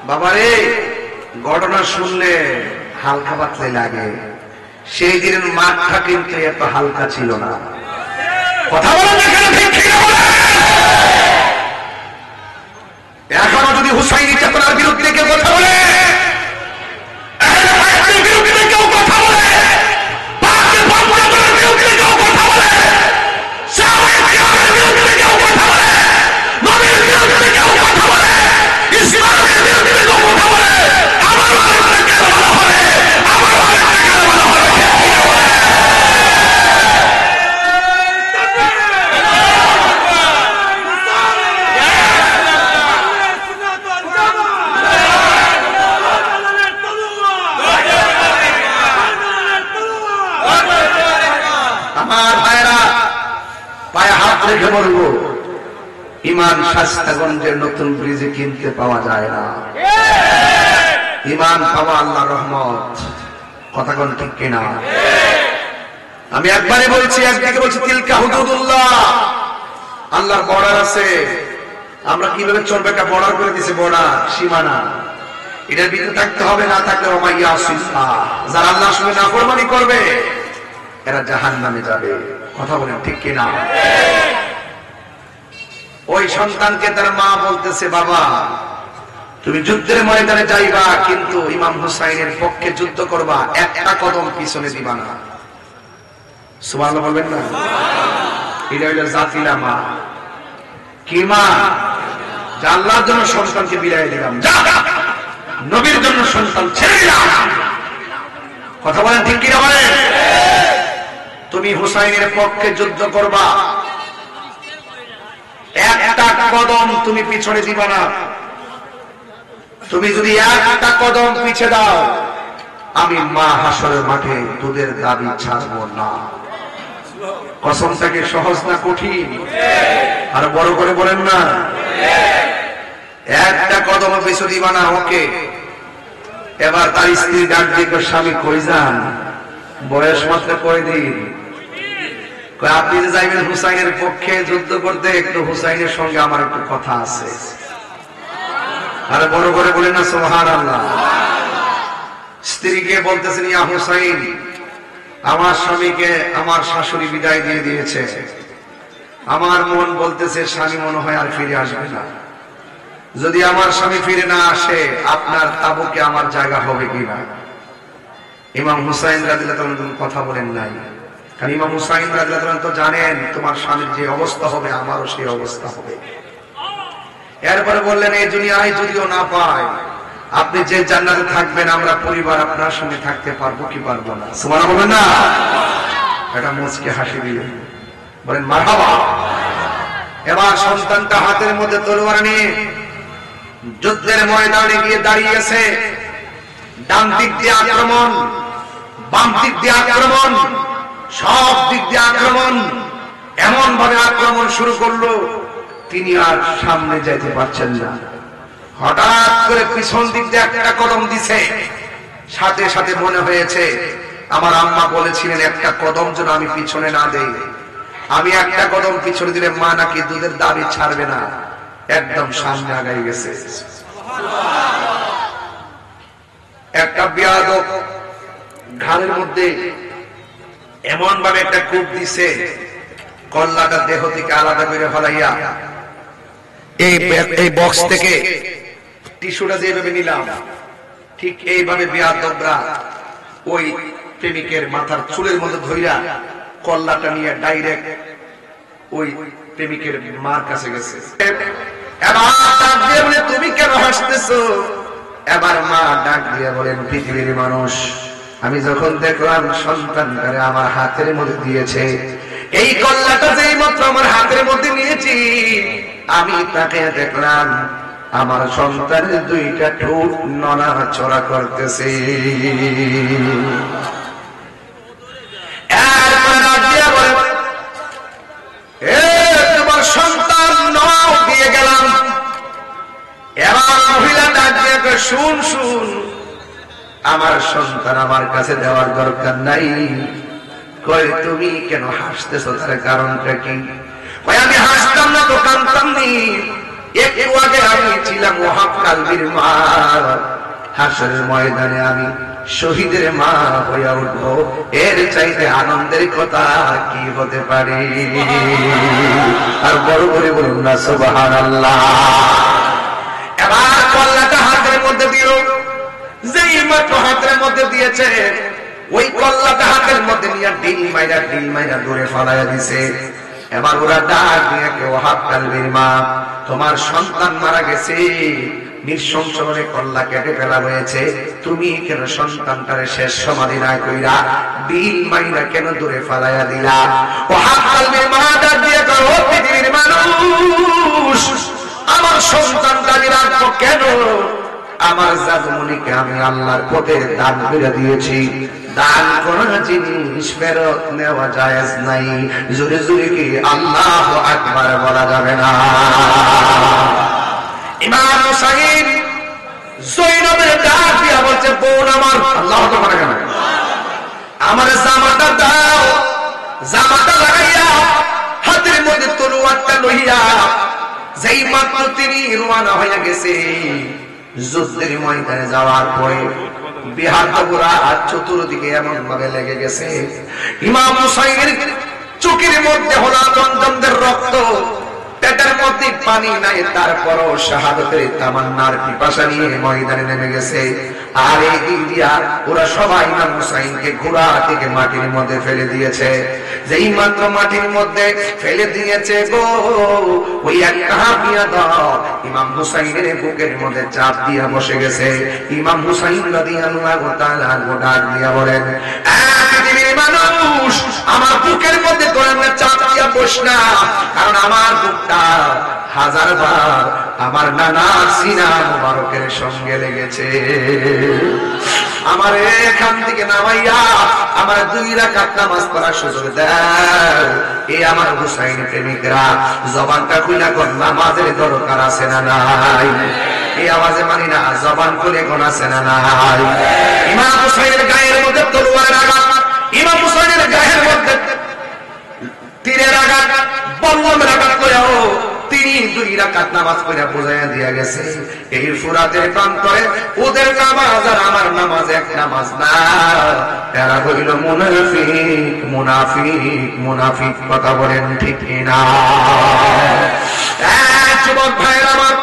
বাবারে ঘটনা শুনলে হালকা পাতলে লাগে, সেই দিনের মাঠটা কিন্তু এত হালকা ছিল না। কথা বলেন এখনো যদি হুসাইনি চেতনার বিরুদ্ধে কেউ কথা বলে, বিরুদ্ধে কেউ কথা বলে, বিরুদ্ধে কেউ কথা বলে, বিরুদ্ধে কেউ কথা বলে, নবীর বিরুদ্ধে কেউ কথা বলে, ইসলামের বিরুদ্ধে কেউ কথা বলে, আমার ভাইরা পায়ে হাত রেখে বলবো, ইমান শাস্তাগঞ্জের নতুন ব্রিজে কিনতে পাওয়া যায় না। ইমান পাওয়া আল্লাহর রহমত। কথা কোন ঠিক কিনা? আমি একবারে বলছি, একদিকে বলছি তিলকা হুদুদুল্লাহ, আল্লাহর বর্ডার আছে। আমরা কিভাবে চলবো, একটা বর্ডার করে দিয়েছে, বর্ডার সীমানা, এটার ভিতরে থাকতে হবে, না থাকলে যারা আল্লাহর সঙ্গে নাফরমানি করবে এরা জাহান্নামে যাবে। কথা বলেন ঠিক কিনা? ওই সন্তানকে তার মা বলতেছে, বাবা তুমি যুদ্ধের ময়দানে যাইবা, কিন্তু ইমাম হুসাইনের পক্ষে যুদ্ধ করবা, একটা কদম পিছনে দিবা না। সুবহানাল্লাহ বলবেন না? এটা হইল জাতিলা মা। কি মা? আল্লাহর জন্য সন্তানকে বিলাই দিলাম, নবীর জন্য সন্তান ছেড়ে দিলাম। কথা বলেন ঠিক কিনা? বলেন তুমি হুসাইনের পক্ষে যুদ্ধ করবা, একটা কদম তুমি পিছনে দিবা না। তুমি যদি একটা কদম পিছে দাও, আমি মা হাসরের মাঠে দুধের দাবি ছাড়বো না। কসমটাকে সহজ না কঠিন? আর বড় করে বলেন না, একটা কদম পিছু দিবা না। ওকে, এবার তার স্ত্রী ডাক দিয়ে, স্বামী কই যান? বয়স মাত্র কয়দিন? আপনি যে যাইবেন হুসাইনের পক্ষে যুদ্ধ করতে, একটু হুসাইনের সঙ্গে আমার একটু কথা আছে। আরে বড় করে বলেন না সুবহানাল্লাহ। স্ত্রীকে বলতেছেন, ইয়া হুসাইন, আমার স্বামীকে আমার শাশুড়ি বিদায় দিয়ে দিয়েছে, আমার মন বলতেছে স্বামী মনে হয় আর ফিরে আসবে না। যদি আমার স্বামী ফিরে না আসে, আপনার তাবুকে আমার জায়গা হবে কিনা? ইমাম হুসাইন রাদিয়াল্লাহু আনহু কথা বলেন নাই, কারণ ইমাম হুসাইন রাদিয়াল্লাহু আনহু তো জানেন তোমার স্বামীর যে অবস্থা হবে আমারও সেই অবস্থা হবে। এরপরে বললেন, এই দুনিয়ায় যদিও না পাই, আপনি যে জান্নাতে থাকবেন, আমরা পরিবার আপনার সঙ্গে থাকতে পারবো কি পারবো না? সুবহানাল্লাহ বলেন না? এটা মুচকে হাসি দিলেন, বলেন মারহাবা। এবার সন্তানটা হাতের মধ্যে তলোয়ার নিয়ে যুদ্ধের ময়দানে গিয়ে দাঁড়িয়েছে। ডান দিক দিয়ে আক্রমণ, বাম দিক দিয়ে আক্রমণ, সব দিক দিয়ে আক্রমণ। এমন ভাবে আক্রমণ শুরু করলো, তিনি আর সামনে যেতে পারছেন না। হঠাৎ করে পিছন দিক দিয়ে একটা কদম দিছে, সাথে সাথে মনে হয়েছে আমার আম্মা বলেছিলেন একটা কদম যেন আমি পিছনে না দেই। আমি একটা কদম পিছনে দিলে মা নাকি দুধের দাবি ছাড়বে না। একদম সামনে আগাই গেছে। একটা বেয়াদব ঘাড়ের মধ্যে এমন ভাবে একটা কূপ দিছে, কল্লাটা দেহ থেকে আলাদা করে ফলাইয়া এই বক্স থেকে টিস্যুটা যেভাবে নিলাম, ঠিক এইভাবে বেয়াদবরা ওই প্রেমিকের মাথার চুলের মধ্যে ধইরা কল্লাটা নিয়ে ডাইরেক্ট ওই প্রেমিকের মার কাছে গেছে। এবার ডাক দিয়ে বলে, তুমি কেন হাসতেছো? এবার মা ডাক দিয়ে বলেন, পৃথিবীর মানুষ, আমি যখন দেখলাম সন্তানটারে আমার হাতের মধ্যে দিয়েছে, এই কল্লাটা যেই মাত্র আমার হাতের মধ্যে নিয়েছি, আমি তাকে দেখলাম আমার সন্তানের দুইটা ঠোঁট নড়াচড়া করতেছে। তোমার সন্তান নাও দিয়ে গেলাম। এবার মহিলা ডাক দিয়ে, শুন শুন, আমার সন্তান আমার কাছে দেওয়ার দরকার নাই। কয় তুমি কেন হাসতেছো, তার কারণটা কি? কয় আমি হাসতাম না তো কাঁদতাম নি, একটু আগে আমি ছিলাম ওয়াহাব কালবির মা, হাসরের ময়দানে আমি শহীদের মা হইয়া উঠবো, এর চাইতে আনন্দের কথা কি হতে পারে? আর বড় করে বলুন না সুবহানাল্লাহ। এবার কল্লাটা হাতের মধ্যে দিল, যেই মাত্র হাতের মধ্যে দিয়েছে ওই কল্লাটা হাতের মধ্যে নিয়ে ডিল মাইরা দূরে ফালাইয়া দিছে। এবার ওরা ডাক দিয়ে কেউ হাত কালবির মা, তোমার সন্তান মারা গেছে, নিঃসংসরণে কল্লা কেটে ফেলা হয়েছে, তুমি কেন সন্তানটারে শেষ সমাধি না কইরা ডিল মাইরা কেন দূরে ফালাইয়া দিলা? ও হাত কালবির মা ডাক দিয়ে কয়, ও পৃথিবীর মানুষ, আমার সন্তানটা রাখবো কেন? আমার জাদুমণিকে আমি আল্লাহর পথে দান করে দিয়েছি, দান করা জিনিস ফেরত নেওয়া জায়েজ নাই। জোরে জোরে কি আল্লাহু আকবার বলা যাবে না? ইমাম হুসাইন জৈনবের ডাক দিয়া বলছে, বোন আমার, আল্লাহু আকবার কেন, আমার জামাটা দাও। জামাটা লাগাইয়া হাতের মধ্যে তলোয়ারটা লইয়া যেই মাত্র তিনি রওনা হয়ে গেছে যুদ্ধের ময়দানে যাওয়ার পরে বিহারগুলা চতুর্দিকে এমন ভাবে লেগে গেছে, ইমাম হুসাইনের চোখের মধ্যে হলা জমজমদের রক্ত, পেটের মধ্যে পানি নাই, তারপরও শাহাদাতের তামান্নার পিপাসা নিয়ে ময়দানে নেমে গেছে। আর এই দিক দিয়া ওরা সবাই ইমাম হুসাইনকে ঘোড়া থেকে মাটির মধ্যে ফেলে দিয়েছে। যেই মাত্র মাটির মধ্যে ফেলে দিয়েছে গো, ওই একটা হাফিয়া দাও ইমাম হুসাইনের বুকের মধ্যে চাপ দিয়া বসে গেছে। ইমাম হুসাইন রাদিয়াল্লাহু তাআলা ডাক দিয়া বলেন, পৃথিবীর মানুষ, আমার বুকের মধ্যে তোরা চাপ দিয়া বস না, কারণ আমার বুকটা হাজারবার আমার নানা সিনা মুবারকের সঙ্গে লেগেছে। আমার এখান থেকে নামাইয়া আমার 2 রাকাত নামাজ পড়ার সুযোগ দাও। এই আমার হুসাইন প্রেমিকরা জবানটা খুলে কোন নামাজের দরকার আছে না নাই? এই আওয়াজে মানি না, জবান খুলে কোন আছে না নাই? ইমাম হুসাইনের গায়ের মধ্যে তলোয়ারের আঘাত, ইমাম হুসাইনের গায়ের মধ্যে তীরের আঘাত, বল্লমের আঘাত করেও তিনি 2 রাকাত নামাজ পড়ে বুঝাইয়া দিয়া গেছে, এই ফুরাতের প্রান্তরে ওদের নামাজ আর আমার নামাজ এক নামাজ না, এরা হইল মুনাফিক মুনাফিক মুনাফিক। কথা বলেন ঠিক না? যুবক ভাইরা আমার,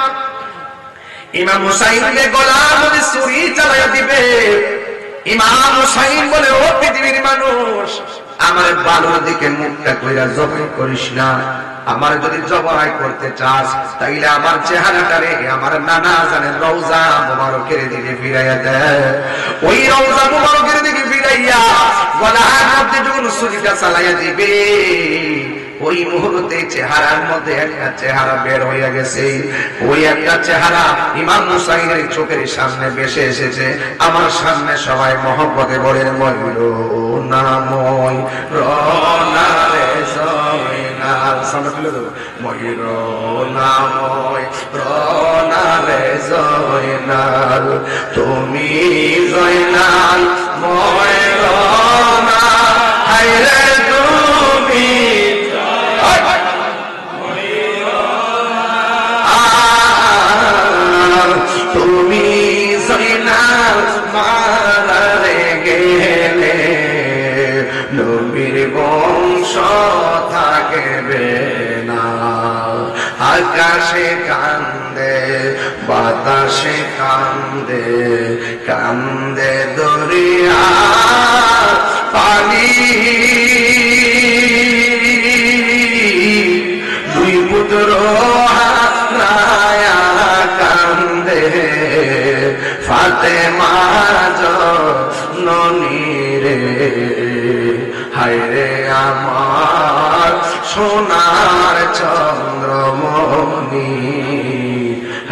ইমাম হুসাইনকে গলার মধ্যে ছুরি চালাইয়া দিবে। ইমাম হুসাইন বলে, ও পৃথিবীর মানুষ, আমার বালুর দিকে মুখটা কইরা জবাই করিস না। আমার যদি জবাই করতে চাস তাইলে আমার চেহারাটারে আমার নানা জানের রওজা মুবারকের দিকে ফিরাইয়া দে। ওই রওজা মুবারকের দিকে ফিরাইয়া গলার মধ্যে যখন ছুরিটা চালাইয়া দিবে, ওই মুহূর্তে চেহারার মধ্যে একটা চেহারা বের হইয়া গেছে। ওই একটা চেহারা ইমাম হুসাইনের চোখের সামনে ভেসে এসেছে। আমার সামনে সবাই মহব্বতে বলেন, ময়ূরনাময় রনারে জয়নাল, সামনে তুলে দেবো, ময়ূরনাময় রনারে জয়নাল, তুমি জয়নাল ময়ূরনা, হায়রে তুমি তুমি জয়নাল মারারে গেলে নবীর বংশ থাকবে না। আকাশে কান্দে বাতাসে কান্দে, কান্দে দরিয়া পানি, 2 পুত্র হারায়া কান্দে ফাতেমা জননী রে, হায়রে আমার সোনার চন্দ্রমণি,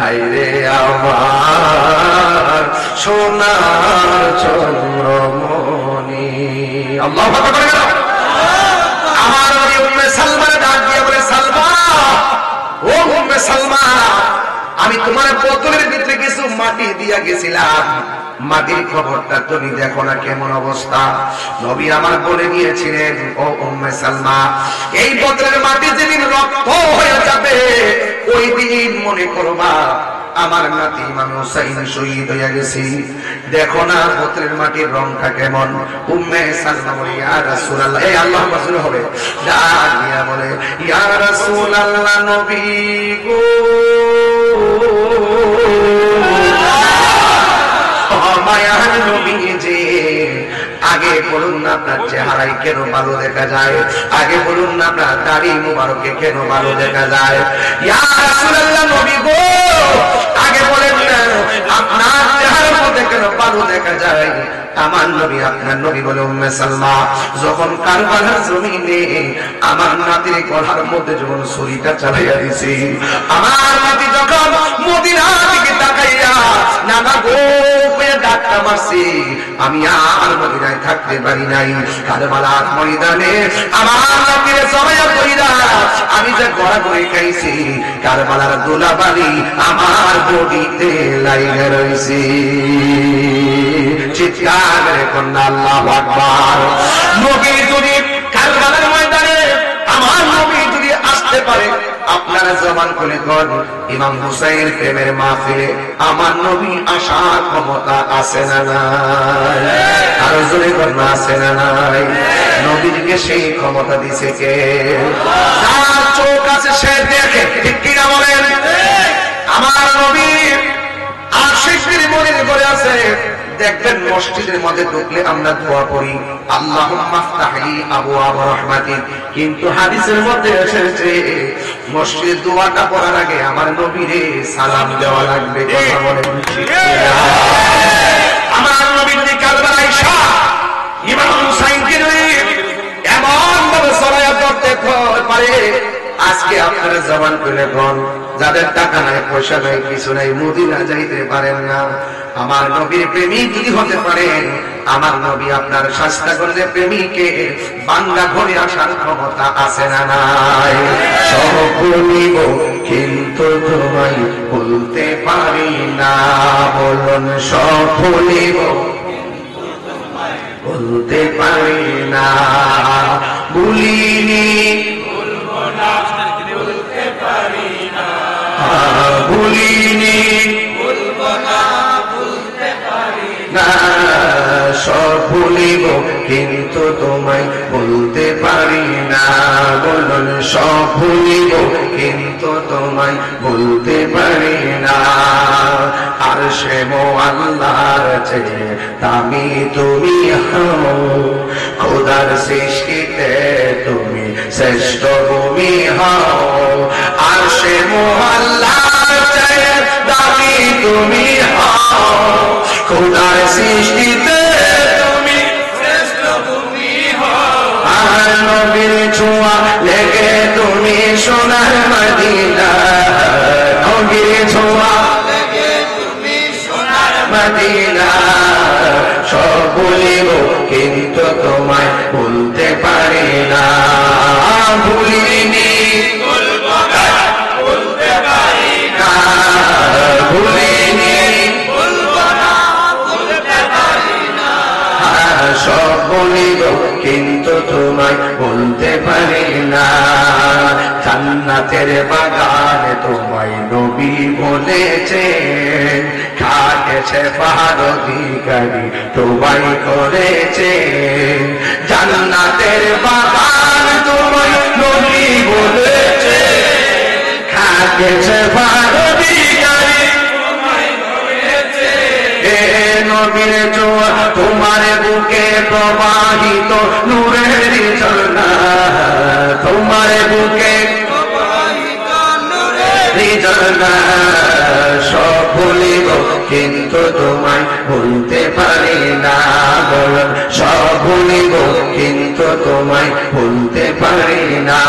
হায়রে আমার সোনার চন্দ্রমণি। আল্লাহু আকবার। আমার নবী উম্মে সালমা ডাক দিয়ে বলে, সালমা, ও উম্মে সালমা, আমি তোমার বোতলের ভিতরে কিছু মাটি দিয়া গেছিলাম, মাটির খবরটা তুমি দেখো না কেমন অবস্থা। নবী আমার বলে দিয়েছিলেন, ও উম্মে সালমা, এই বোতলের মাটি যেদিন রক্ত হয়ে যাবে ওই দিন মনে করবা আমার নাতি ইমাম হুসাইন শহীদ হয়ে গেছে, দেখো না পুত্রের মাটির রংটা কেমন। উম্মে সালমা বলে ইয়া রাসূলুল্লাহ, এই আল্লাহর রাসূল হবে, ডাক দিয়া বলে ইয়া রাসূলুল্লাহ, নবী গো, মায়ার নবী যে, আগে বলুন না আপনার চেহারায় কেন ভালো দেখা যায়, আগে বলুন না আপনার দাড়ি মুবারকে কেন ভালো দেখা যায়। ইয়া রাসূলুল্লাহ নবী গো, আগে বলেন না আপনার চেহারার মধ্যে কেন ভালো দেখা যায়। আমার নবী আপনার নবী বলে উম্মে সালমা, যখন কারবালার জমিনে আমার নাতির গলার মধ্যে যখন ছুরিটা চালাইয়া দিছি, আমার নাতি যখন মদিনা দিকে তাকাইয়া নানা গো ডাক্তার মারছি, আমি আর মদিনায় থাকতে পারি নাই। কারবালার ময়দানে আমার নাতির সবাইয়া কইরা আমি যে গড়াগড়ি খাইছি, কারবালার দোলাবালি আমার বডিতে লাইনে রইছে। চিৎকার করে কন্যা আল্লাহু আকবার। নবী যদি কারবালার ময়দানে আমার নবী যদি আসতে পারে, আপনারা জবান করে কোন ইমাম হুসাইন প্রেমের মাহফিলে আমার নবী আসার ক্ষমতা আছে না নাই? আরো জোরে কন্যা আছে না নাই? নবীকে সেই ক্ষমতা দিছে কে? যার চোখ আছে সে দেখে, ঠিক কিনা বলেন? আমার নবী আশিকের মনের ঘরে আছে। দেখবেন মসজিদের মধ্যে ঢুকলে আমরা দোয়া করি আল্লাহুম্মা ফতাহি আবওয়াব রাহমাতিক, কিন্তু হাদিসের মধ্যে এসেছে মসজিদের দোয়াটা পড়ার আগে আমার নবীরে সালাম দেওয়া লাগবে। কথা বলেন ঠিক কিনা? আমার নবীর কারবালায় শাহ ইমাম হুসাইনকে এমন ভাবে সরায়া করতে পারে, আজকে আপনারা জবান করে কোন যাদের টাকা নাই পয়সা নাই কিছু নাই মদিনা যাইতে পারেন না, আমার নবীর প্রেমিক যদি হতে পারেন, আমার নবী আপনার শাস্তাগঞ্জের প্রেমিকে বাংলা ঘরে আসার ক্ষমতা আছে না নাই? সব বলিব কিন্তু তোমায় বলতে পারি না, বলুন সব বলিব বলতে পারি না, ভুলিনি ভুলিনি সব ভুলিব কিন্তু তোমায় বলতে পারি না, বলুন সব ভুলিব কিন্তু তোমায় বলতে পারি না। আর সে আল্লাহর চেয়ে দামি তুমি হও, খোদার সৃষ্টিতে তুমি শ্রেষ্ঠ তুমি হও। আর সে আল্লাহর চেয়ে দামি তুমি হও, খোদার সৃষ্টিতে তুমি শ্রেষ্ঠ তুমি হও। আর নবীর ছোঁয়া লেগে তুমি সোনার মদিনা, নবীর ছোঁয়া লেগে তুমি সোনার মদিনা। সব বলিব কিন্তু তোমায় বলতে পারি না, ভুলিনি বলবো না বলতে পারি না, ভুলিনি বলবো না বলতে পারি না। সব বলিব কিন্তু তোমায় বলতে পারি না। জান্নাতের বাগানে তোমায় নবী বলেছে, খাটেছে পাহাড় অধিকারী তোমায় করেছে। জান্নাতের বাগান তোমায় নবী বলেছে, খাটেছে পাহাড় অধিকারী তোমায় করেছে। এ নবীর ছোঁয়া তোমার বুকে প্রবাহিত নূরের ঝর্ণা, তোমার বুকে প্রবাহিত নূরের ঝর্ণা। সব ভুলিব কিন্তু তোমায় বলতে পারি না, বলুন সব ভুলিব কিন্তু তোমায় বলতে পারি না।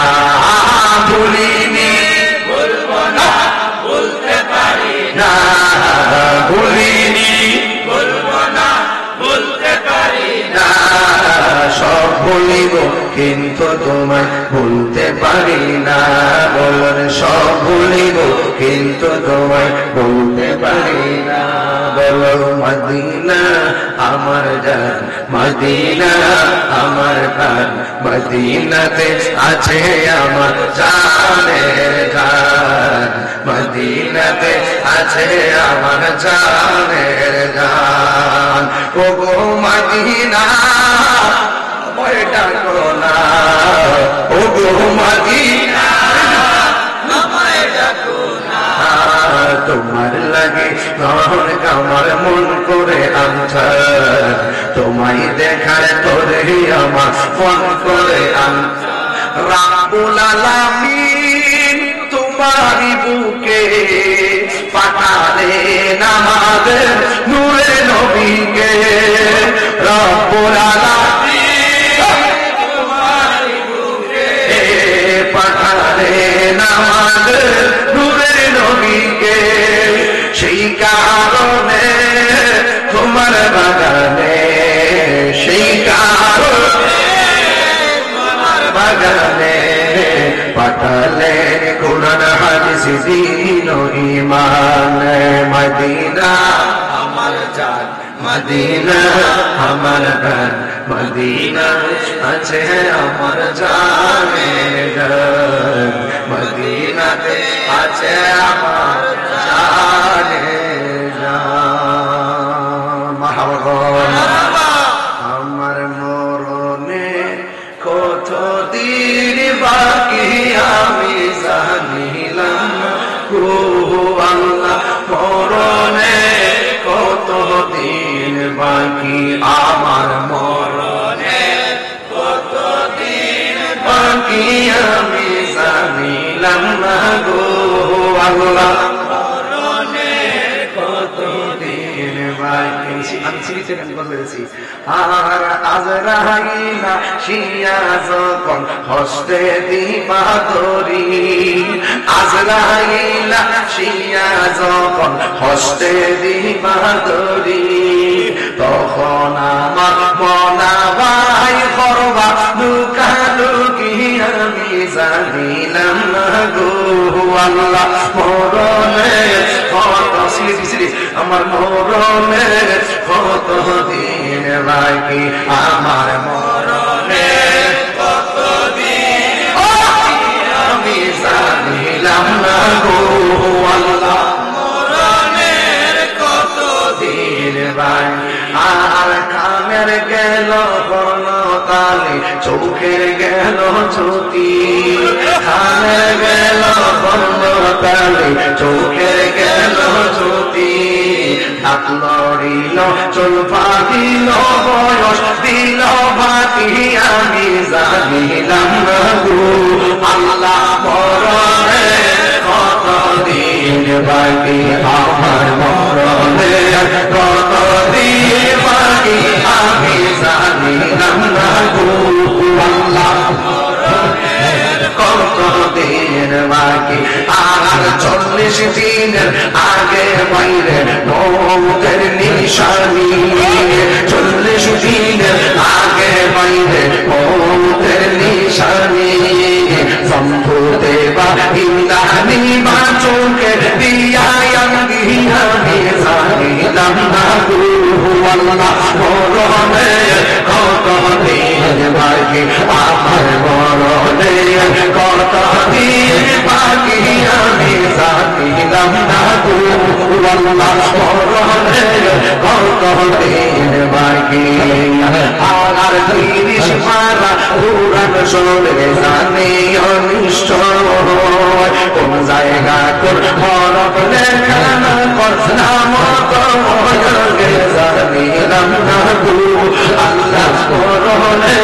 ভুলিনি বলবো না বলতে পারি না, ভুলিনি বলবো না বলতে পারি না। সব ভুলিব কিন্তু তোমায় বলতে পারি না, বলুন সব ভুলিব কিন্তু তোমায় বলতে পারি না। বলো মদিনা আমার জান, মদিনা আমার প্রাণ, মদিনাতে আছে আমার জানের জান, মদিনাতে আছে আমার জানের জান। ওগো মদিনা আমায় ডাকো না, ওগো মদিনা আমায় ডাকো না, তোমার লাগে নর আমার মন করে আনছার, তোমায় দেখার তোরে আমার মন করে আনছার। রাব্বুল আলামিন তোমারই বুকে পাঠালেন আমাদের নূরে নবীকে, রাব্বুল আলামিন তোমারই বুকে পাঠালেন আমাদের নূরে নবীকে, সেই কারণে তোমার বাগানে, সেই কারণে তোমার বাগানে পাঠালেন কোরআন হাদিস দ্বীন ও ঈমান। মদিনা আমার জান, মদিনা আমার প্রাণ, মদিনা আছে আমার জানের জান, মদিনাতে আছে আমার জানের জান। মারহাবা। আমার মরণে কতদিন বাকি আমি জানিলাম না গো আল্লাহ, মরণে কতদিন বাকি আমার, মরণে কতদিন বাকি আমি জানিলাম না গো আল্লাহ, মরণে কতদিন বাকি। আমি সিরিজে গান বলেছি। আর আজরাইল আসিয়া যখন হস্তে দিবা দড়ি, আজরাইল আসিয়া যখন হস্তে দিবা দড়ি, তখন আমার মনা ভাই করবা লুকালুকি আমি জানিলাম না গো আল্লাহ, মরণে কত সিরি আমার, মরণে কত দিন বাকি আমার, মরণে কত দিন আমি জানিলাম না গো আল্লাহ, মরণের কত দিন বাকি। আর কানের গেল কর্ণতালি, চোখের গেল জ্যোতি, কানের গেল কর্ণতালি, চোখের গেল জ্যোতি, হাত লড়িল চল পাহিল বয়স দিল বাকি আমি জানিলাম না গো আল্লাহ, মরণে কত দিন বাকি আমার, মরণে কত দিন বাকি আমি জানিলাম না গো আল্লাহ, কত দিন বাকি। আর 40 দিনের আগে বাইরে মৌতের নিশানি, 40 দিনের আগে বাইরে মৌতের নিশানি, সম্ভুতে বা ইন্দানি বা চোখে দিয়া আমি জানিলাম না গো আল্লাহ, মরণে কত দিন বাকি আমার, মরণে কত দিন বাকি আমি জানিলাম না গো আল্লাহ, মরণে কত দিন বাকি। আর 30 পারা পুরাণ শোনে জানি অনিষ্ট, কোন জায়গা কোন হরফ লেখা না কর নাম জানিলাম না গো আল্লাহ, মরণে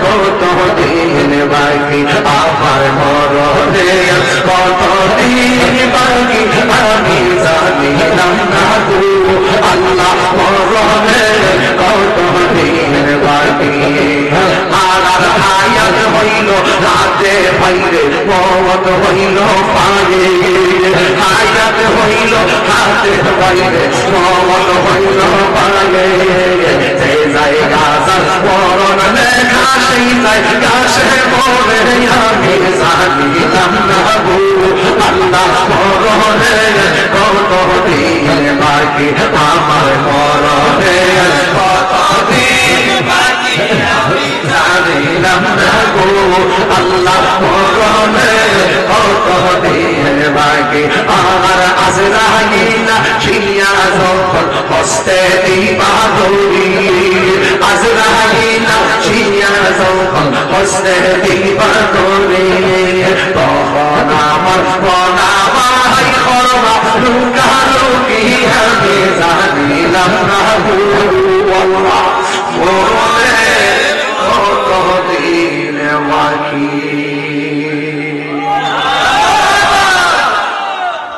কত দিন বাকি আমার, মরণে কত দিন বাকি আমি জানিলাম না গো আল্লাহ, মরণে কত দিন বাকি। আর হায়াত হইল হাতে বাইরে, মত হইল পায়ে, হায়াত হইল হাতে বাইরে, মত হইল পায়ে, যে জায়গা মরণ লেখা সেই জায়গা সে মরে আমি জানিলাম না গো আল্লাহ, মরণে কত দিন বাকি আমার, মরণ আল্লাহ মরণে কত দিন বাকি আর আজরাইল শিয়া যখন হস্তে দিবা দৌড়ি আজরাইল শিয়া যখন হস্তে দিবা দৌড়ি